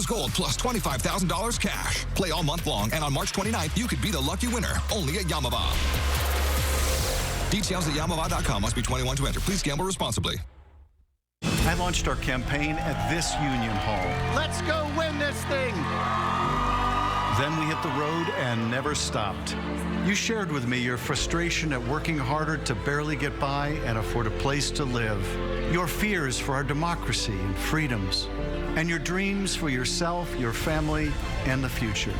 Gold plus $25,000 cash. Play all month long, and on March 29th, you could be the lucky winner. Only at Yamava. Details at Yamava.com. Must be 21 to enter. Please gamble responsibly. I launched our campaign at this union hall. Let's go win this thing! Then we hit the road and never stopped. You shared with me your frustration at working harder to barely get by and afford a place to live. Your fears for our democracy and freedoms. And your dreams for yourself, your family, and the future.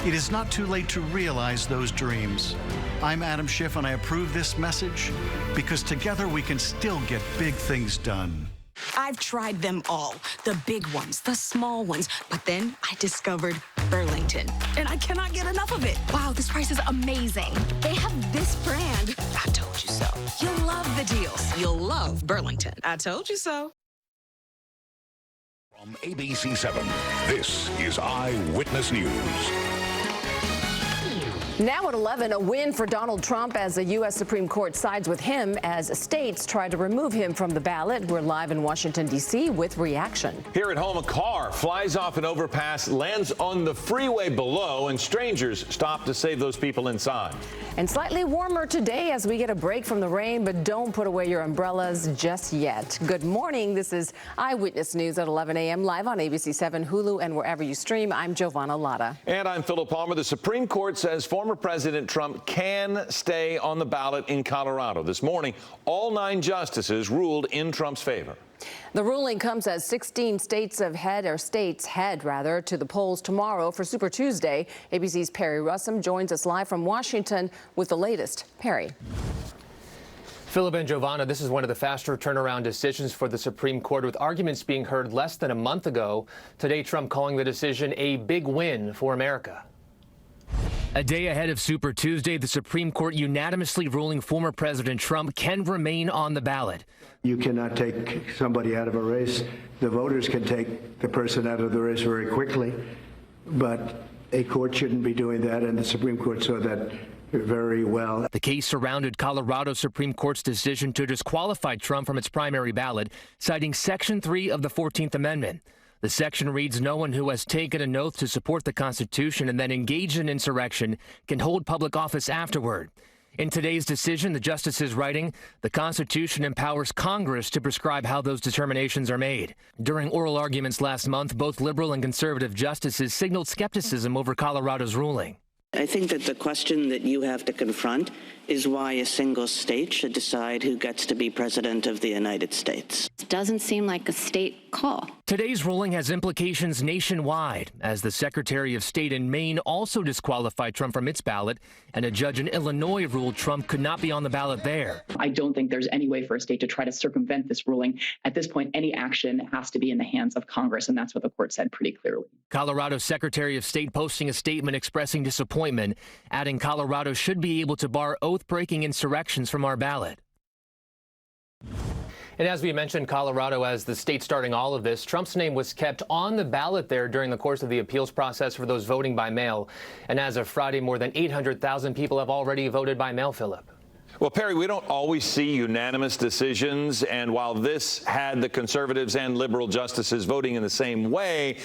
It is not too late to realize those dreams. I'm Adam Schiff, and I approve this message because together we can still get big things done. I've tried them all, the big ones, the small ones, but then I discovered Burlington, and I cannot get enough of it. Wow, this price is amazing. They have this brand. I told you so. You'll love the deals. You'll love Burlington. I told you so. From ABC 7, this is Eyewitness News. Now at 11, a win for Donald Trump as the U.S. Supreme Court sides with him as states try to remove him from the ballot. We're live in Washington, D.C. with reaction. Here at home, a car flies off an overpass, lands on the freeway below, and strangers stop to save those people inside. And slightly warmer today as we get a break from the rain, but don't put away your umbrellas just yet. Good morning. This is Eyewitness News at 11 a.m. live on ABC 7, Hulu, and wherever you stream. I'm Giovanna Latta. And I'm Philip Palmer. The Supreme Court says former President Trump can stay on the ballot in Colorado. This morning, all 9 justices ruled in Trump's favor. The ruling comes as 16 states head to the polls tomorrow for Super Tuesday. ABC's Perry Russum joins us live from Washington with the latest. Perry. Philip and Giovanna, this is one of the faster turnaround decisions for the Supreme Court, with arguments being heard less than a month ago. Today, Trump calling the decision a big win for America. A day ahead of Super Tuesday, the Supreme Court unanimously ruling former President Trump can remain on the ballot. You cannot take somebody out of a race. The voters can take the person out of the race very quickly, but a court shouldn't be doing that, and the Supreme Court saw that very well. The case surrounded Colorado Supreme Court's decision to disqualify Trump from its primary ballot, citing Section 3 of the 14th Amendment. The section reads, no one who has taken an oath to support the Constitution and then engaged in insurrection can hold public office afterward. In today's decision, the justices writing, the Constitution empowers Congress to prescribe how those determinations are made. During oral arguments last month, both liberal and conservative justices signaled skepticism over Colorado's ruling. I think that the question that you have to confront is why a single state should decide who gets to be president of the United States. It doesn't seem like a state call. Today's ruling has implications nationwide, as the Secretary of State in Maine also disqualified Trump from its ballot, and a judge in Illinois ruled Trump could not be on the ballot there. I don't think there's any way for a state to try to circumvent this ruling. At this point, any action has to be in the hands of Congress, and that's what the court said pretty clearly. Colorado's Secretary of State posting a statement expressing disappointment, adding Colorado should be able to bar oath-breaking insurrections from our ballot. And as we mentioned, Colorado as the state starting all of this, Trump's name was kept on the ballot there during the course of the appeals process for those voting by mail. And as of Friday, more than 800,000 people have already voted by mail, Philip. Well, Perry, we don't always see unanimous decisions. And while this had the conservatives and liberal justices voting in the same way,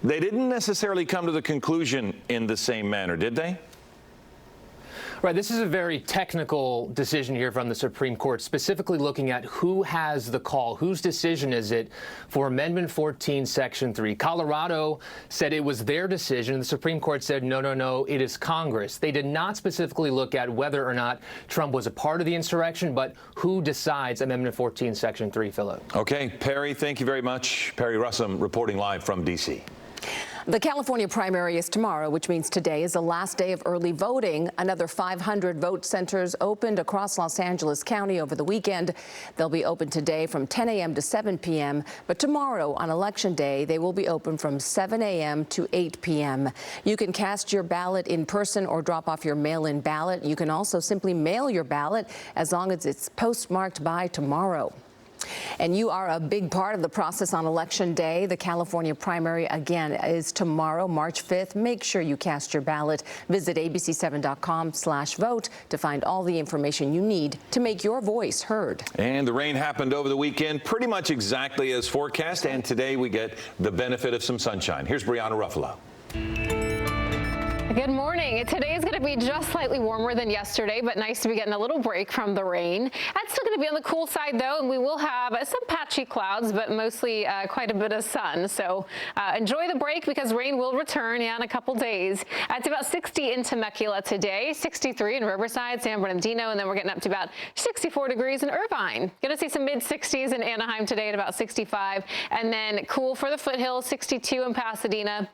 they didn't necessarily come to the conclusion in the same manner, did they? Right. This is a very technical decision here from the Supreme Court, specifically looking at who has the call, whose decision is it for Amendment 14, Section 3. Colorado said it was their decision. The Supreme Court said, no, it is Congress. They did not specifically look at whether or not Trump was a part of the insurrection, but who decides Amendment 14, Section 3, Philip. Okay, Perry, thank you very much. Perry Russum reporting live from D.C. The California primary is tomorrow, which means today is the last day of early voting. Another 500 vote centers opened across Los Angeles County over the weekend. They'll be open today from 10 a.m. to 7 p.m. But tomorrow, on Election Day, they will be open from 7 a.m. to 8 p.m. You can cast your ballot in person or drop off your mail-in ballot. You can also simply mail your ballot as long as it's postmarked by tomorrow. And you are a big part of the process on Election Day. The California primary, again, is tomorrow, March 5th. Make sure you cast your ballot. Visit abc7.com/vote to find all the information you need to make your voice heard. And the rain happened over the weekend pretty much exactly as forecast. And today we get the benefit of some sunshine. Here's Brianna Ruffalo. Good morning. Today is going to be just slightly warmer than yesterday, but nice to be getting a little break from the rain. That's still going to be on the cool side, though, and we will have some patchy clouds, but mostly quite a bit of sun. So enjoy the break because rain will return in a couple days. It's about 60 in Temecula today, 63 in Riverside, San Bernardino, and then we're getting up to about 64 degrees in Irvine. Going to see some mid-60s in Anaheim today at about 65, and then cool for the foothills, 62 in Pasadena.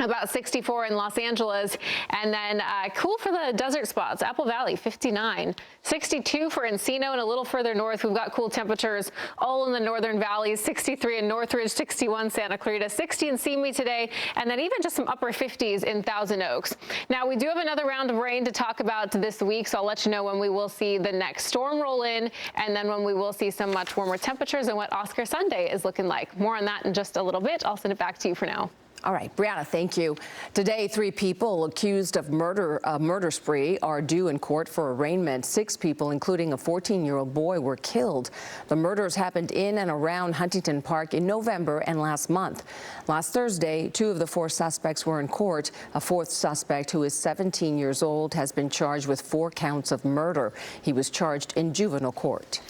About 64 in Los Angeles, and then cool for the desert spots. Apple Valley, 59. 62 for Encino, and a little further north, we've got cool temperatures all in the northern valleys. 63 in Northridge, 61 Santa Clarita, 60 in Simi today, and then even just some upper 50s in Thousand Oaks. Now, we do have another round of rain to talk about this week, so I'll let you know when we will see the next storm roll in, and then when we will see some much warmer temperatures and what Oscar Sunday is looking like. More on that in just a little bit. I'll send it back to you for now. All right, Brianna, thank you. Today, 3 people accused of murder spree are due in court for arraignment. 6 people, including a 14-year-old boy, were killed. The murders happened in and around Huntington Park in November and last month. Last Thursday, 2 of the 4 suspects were in court. A 4th suspect, who is 17 years old, has been charged with 4 counts of murder. He was charged in juvenile court.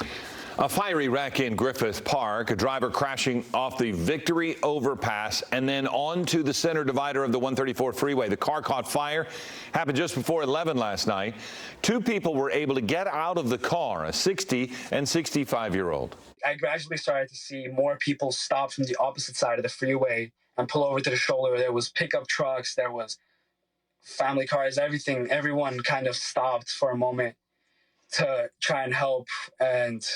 A fiery wreck in Griffith Park, a driver crashing off the Victory overpass and then onto the center divider of the 134 freeway. The car caught fire. Happened just before 11 last night. 2 people were able to get out of the car, a 60 and 65-year-old. I gradually started to see more people stop from the opposite side of the freeway and pull over to the shoulder. There was pickup trucks, there was family cars, everything. Everyone kind of stopped for a moment to try and help. And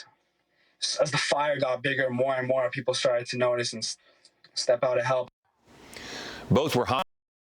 as the fire got bigger, more and more people started to notice and step out to help. Both were hot.